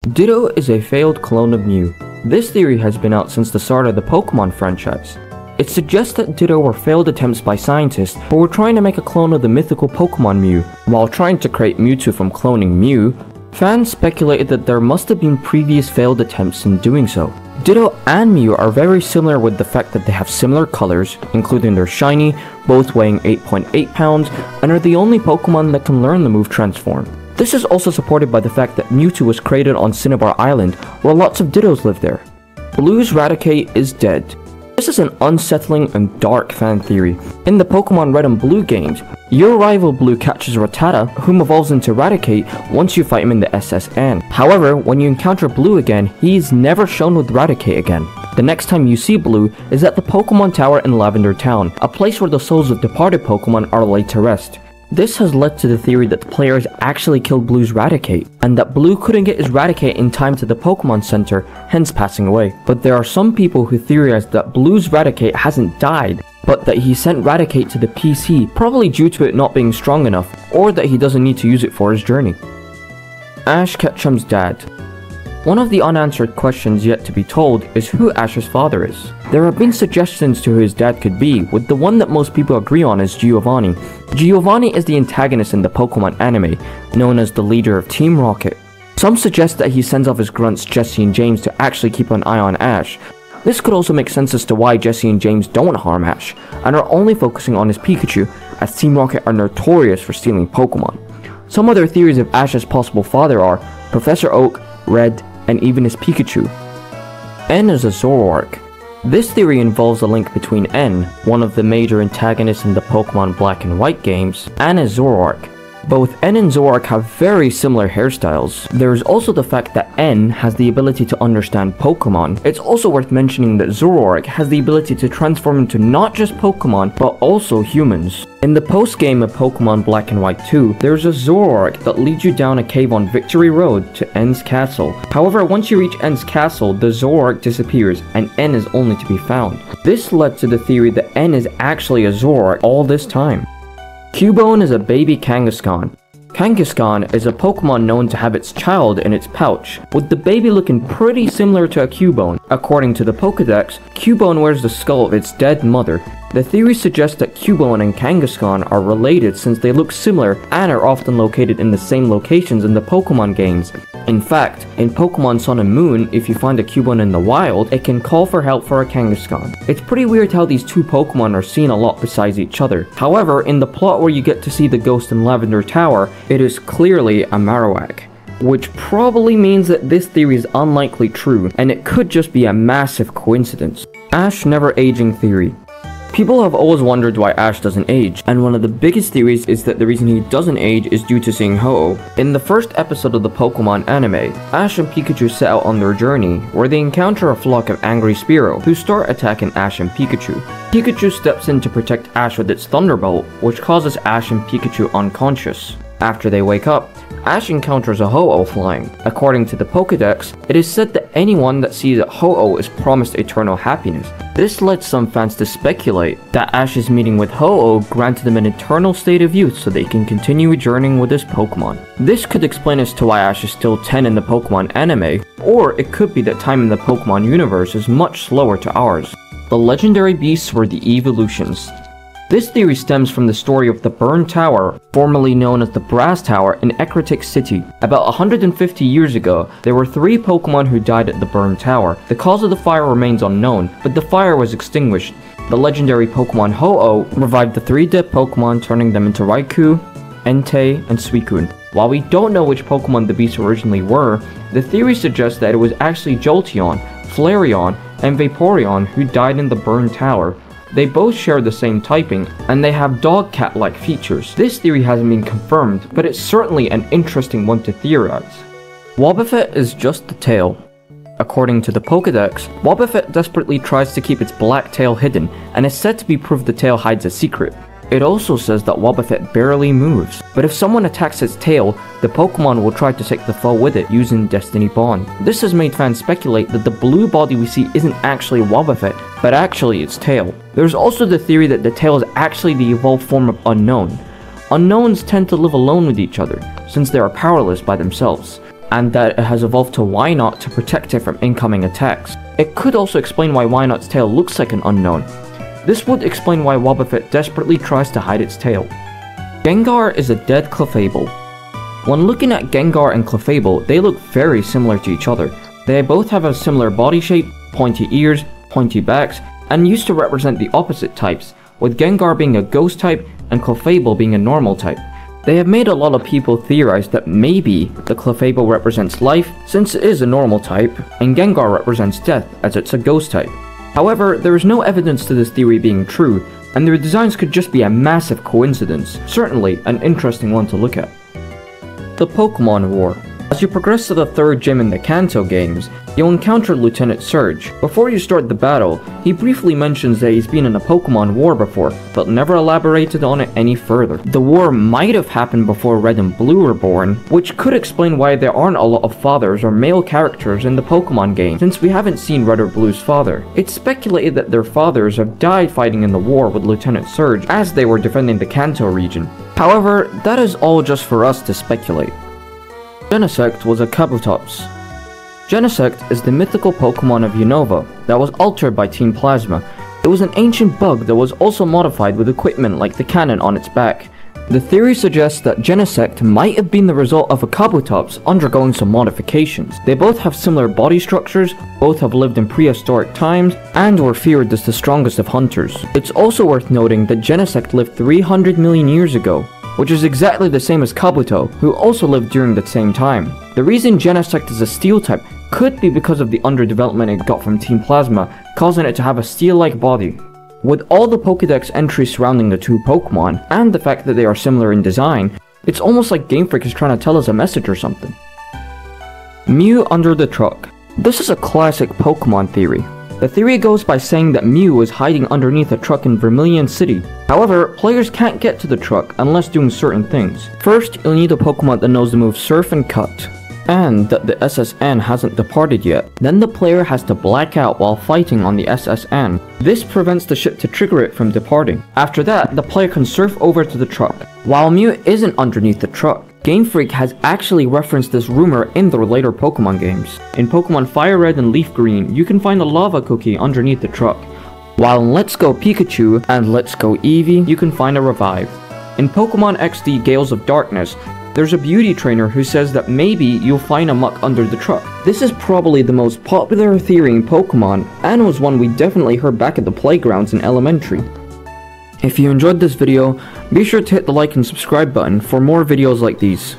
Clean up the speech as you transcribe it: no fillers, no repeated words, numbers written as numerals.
Ditto is a failed clone of Mew. This theory has been out since the start of the Pokemon franchise. It suggests that Ditto were failed attempts by scientists who were trying to make a clone of the mythical Pokemon Mew. While trying to create Mewtwo from cloning Mew, fans speculated that there must have been previous failed attempts in doing so. Ditto and Mew are very similar with the fact that they have similar colors, including their shiny, both weighing 8.8 pounds, and are the only Pokemon that can learn the move Transform. This is also supported by the fact that Mewtwo was created on Cinnabar Island, where lots of Dittos live there. Blue's Raticate is dead. This is an unsettling and dark fan theory. In the Pokemon Red and Blue games, your rival Blue catches Rattata, whom evolves into Raticate once you fight him in the SSN. However, when you encounter Blue again, he is never shown with Raticate again. The next time you see Blue is at the Pokemon Tower in Lavender Town, a place where the souls of departed Pokemon are laid to rest. This has led to the theory that the players actually killed Blue's Raticate, and that Blue couldn't get his Raticate in time to the Pokemon Center, hence passing away. But there are some people who theorize that Blue's Raticate hasn't died, but that he sent Raticate to the PC, probably due to it not being strong enough, or that he doesn't need to use it for his journey. Ash Ketchum's dad. One of the unanswered questions yet to be told is who Ash's father is. There have been suggestions to who his dad could be, with the one that most people agree on is Giovanni. Giovanni is the antagonist in the Pokemon anime, known as the leader of Team Rocket. Some suggest that he sends off his grunts Jesse and James to actually keep an eye on Ash. This could also make sense as to why Jesse and James don't harm Ash, and are only focusing on his Pikachu, as Team Rocket are notorious for stealing Pokemon. Some other theories of Ash's possible father are Professor Oak, Red, and even his Pikachu. N is a Zoroark. This theory involves a link between N, one of the major antagonists in the Pokemon Black and White games, and a Zoroark. Both N and Zoroark have very similar hairstyles. There is also the fact that N has the ability to understand Pokemon. It's also worth mentioning that Zoroark has the ability to transform into not just Pokemon, but also humans. In the post-game of Pokemon Black and White 2, there's a Zoroark that leads you down a cave on Victory Road to N's castle. However, once you reach N's castle, the Zoroark disappears, and N is only to be found. This led to the theory that N is actually a Zoroark all this time. Cubone is a baby Kangaskhan. Kangaskhan is a Pokemon known to have its child in its pouch, with the baby looking pretty similar to a Cubone. According to the Pokedex, Cubone wears the skull of its dead mother. The theory suggests that Cubone and Kangaskhan are related since they look similar and are often located in the same locations in the Pokemon games. In fact, in Pokemon Sun and Moon, if you find a Cubone in the wild, it can call for help for a Kangaskhan. It's pretty weird how these two Pokemon are seen a lot besides each other. However, in the plot where you get to see the ghost in Lavender Tower, it is clearly a Marowak, which probably means that this theory is unlikely true, and it could just be a massive coincidence. Ash never aging theory. People have always wondered why Ash doesn't age, and one of the biggest theories is that the reason he doesn't age is due to seeing Ho-Oh. In the first episode of the Pokemon anime, Ash and Pikachu set out on their journey, where they encounter a flock of angry Spearow, who start attacking Ash and Pikachu. Pikachu steps in to protect Ash with its Thunderbolt, which causes Ash and Pikachu unconscious. After they wake up, Ash encounters a Ho-Oh flying. According to the Pokedex, it is said that anyone that sees a Ho-Oh is promised eternal happiness. This led some fans to speculate that Ash's meeting with Ho-Oh granted him an eternal state of youth so they can continue journeying with his Pokemon. This could explain as to why Ash is still 10 in the Pokemon anime, or it could be that time in the Pokemon universe is much slower to ours. The legendary beasts were the evolutions. This theory stems from the story of the Burned Tower, formerly known as the Brass Tower in Ecruteak City. About 150 years ago, there were 3 Pokemon who died at the Burned Tower. The cause of the fire remains unknown, but the fire was extinguished. The legendary Pokemon Ho-Oh revived the 3 dead Pokemon, turning them into Raikou, Entei, and Suicune. While we don't know which Pokemon the beasts originally were, the theory suggests that it was actually Jolteon, Flareon, and Vaporeon who died in the Burned Tower. They both share the same typing, and they have dog-cat-like features. This theory hasn't been confirmed, but it's certainly an interesting one to theorize. Wobbuffet is just the tail. According to the Pokedex, Wobbuffet desperately tries to keep its black tail hidden, and is said to be proof the tail hides a secret. It also says that Wobbuffet barely moves, but if someone attacks its tail, the Pokemon will try to take the fall with it using Destiny Bond. This has made fans speculate that the blue body we see isn't actually Wobbuffet, but actually its tail. There's also the theory that the tail is actually the evolved form of Unknown. Unknowns tend to live alone with each other, since they are powerless by themselves. and that it has evolved to Wynaut to protect it from incoming attacks. It could also explain why Wynaut's tail looks like an unknown. This would explain why Wobbuffet desperately tries to hide its tail. Gengar is a dead Clefable. When looking at Gengar and Clefable, they look very similar to each other. They both have a similar body shape, pointy ears, pointy backs, and used to represent the opposite types, with Gengar being a ghost type and Clefable being a normal type. They have made a lot of people theorize that maybe the Clefable represents life, since it is a normal type, and Gengar represents death, as it's a ghost type. However, there is no evidence to this theory being true, and their designs could just be a massive coincidence. Certainly, an interesting one to look at. The Pokemon War. As you progress to the 3rd gym in the Kanto games, you'll encounter Lieutenant Surge. Before you start the battle, he briefly mentions that he's been in a Pokemon war before, but never elaborated on it any further. The war might have happened before Red and Blue were born, which could explain why there aren't a lot of fathers or male characters in the Pokemon game, since we haven't seen Red or Blue's father. It's speculated that their fathers have died fighting in the war with Lieutenant Surge as they were defending the Kanto region. However, that is all just for us to speculate. Genesect was a Kabutops. Genesect is the mythical Pokemon of Unova that was altered by Team Plasma. It was an ancient bug that was also modified with equipment like the cannon on its back. The theory suggests that Genesect might have been the result of a Kabutops undergoing some modifications. They both have similar body structures, both have lived in prehistoric times, and were feared as the strongest of hunters. It's also worth noting that Genesect lived 300 million years ago, which is exactly the same as Kabuto, who also lived during that same time. The reason Genesect is a steel type could be because of the underdevelopment it got from Team Plasma, causing it to have a steel-like body. With all the Pokédex entries surrounding the two Pokemon, and the fact that they are similar in design, it's almost like Game Freak is trying to tell us a message or something. Mew under the truck. This is a classic Pokemon theory. The theory goes by saying that Mew is hiding underneath a truck in Vermilion City. However, players can't get to the truck unless doing certain things. First, you'll need a Pokemon that knows the move Surf and Cut, and that the SSN hasn't departed yet. Then the player has to black out while fighting on the SSN. This prevents the ship to trigger it from departing. After that, the player can surf over to the truck. While Mew isn't underneath the truck, Game Freak has actually referenced this rumor in the later Pokemon games. In Pokemon Fire Red and Leaf Green, you can find a lava cookie underneath the truck. While in Let's Go Pikachu and Let's Go Eevee, you can find a revive. In Pokemon XD Gales of Darkness, there's a beauty trainer who says that maybe you'll find a muck under the truck. This is probably the most popular theory in Pokemon, and was one we definitely heard back at the playgrounds in elementary. If you enjoyed this video, be sure to hit the like and subscribe button for more videos like these.